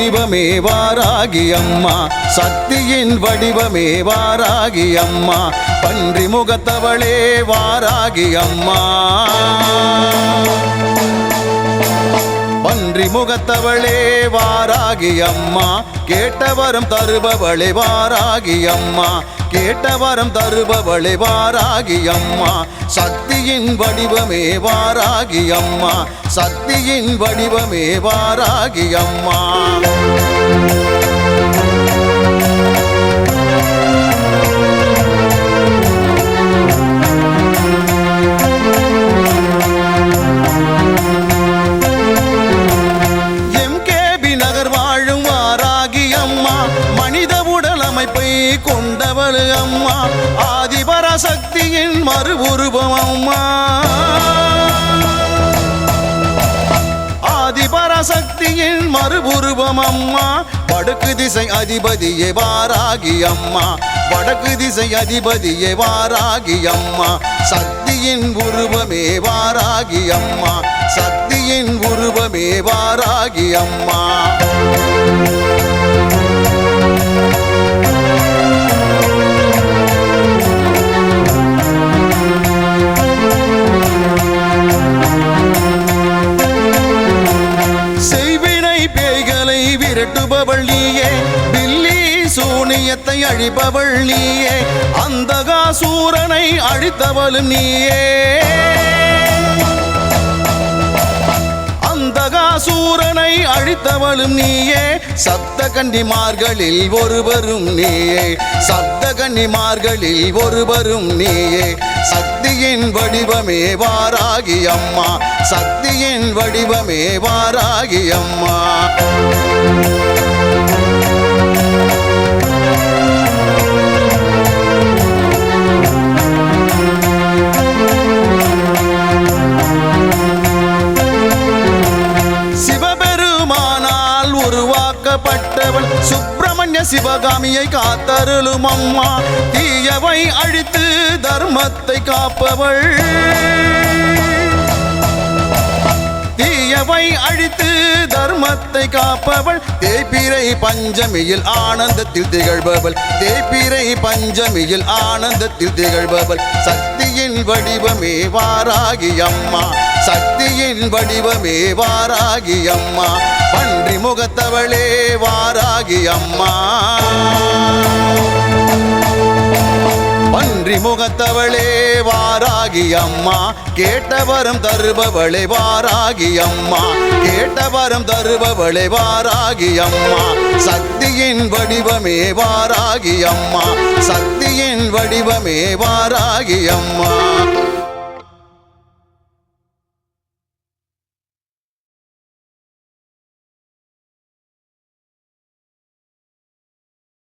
வடிவமே வாராகி அம்மா சக்தியின் வடிவமே வாராகி அம்மா பன்றி முகத்தவளே வாராகி அம்மா பன்றி முகத்தவளே வாராகி அம்மா கேட்டவரம் தருபவளே வாராகி அம்மா கேட்டவரம் தருபவளே வாராகி அம்மா சக்தியின் வடிவமே வாராகி அம்மா சக்தியின் வடிவமே வாராகி அம்மா கொண்டவள் அம்மா ஆதிபராசக்தியின் மறுஉருவம் அம்மா ஆதிபராசக்தியின் மறுஉருவம் அம்மா வடக்கு திசை அதிபதியே வாராகி அம்மா வடக்கு திசை அதிபதியே வாராகி அம்மா சக்தியின் உருவமே வாராகி அம்மா சக்தியின் உருவமே வாராகி அம்மா விரட்டுபவள் நீயே பில்லி சூனியத்தை அழிப்பவள் நீயே அந்தகாசூரனை அழித்தவளும் நீயே அந்தகாசூரனை அழித்தவளும் நீயே சப்த கன்னிமார்களில் ஒருவரும் நீயே சப்த கன்னிமார்களில் ஒருவரும் நீயே சக்தியின் வடிவமே வாராகி அம்மா சக்தியின் வடிவமே வாராகி அம்மா சிவபெருமானால் உருவாக்கப்பட்டவள் சுப்பிரமணிய சிவகாமியை காத்தருளும் அம்மா தீயவை அழித்து தர்மத்தை காப்பவள் தீயவை அழித்து தர்மத்தை காப்பவள் தேய்பிறை பஞ்சமியில் ஆனந்தத்தில் திகழ்பவள் தேய்பிறை பஞ்சமியில் ஆனந்தத்தில் திகழ்பவள் சக்தியின் வடிவமே வாராகி அம்மா சக்தியின் வடிவமே வாராகி அம்மா பன்றி முகத்தவளே வாராகி அம்மா பன்றி முகத்தவளே வாராகி அம்மா கேட்டவரம் தருபவளே வாராகி அம்மா கேட்டவரம் தருபவளே வாராகி அம்மா சக்தியின் வடிவமே வாராகி அம்மா சக்தியின் வடிவமே வாராகி அம்மா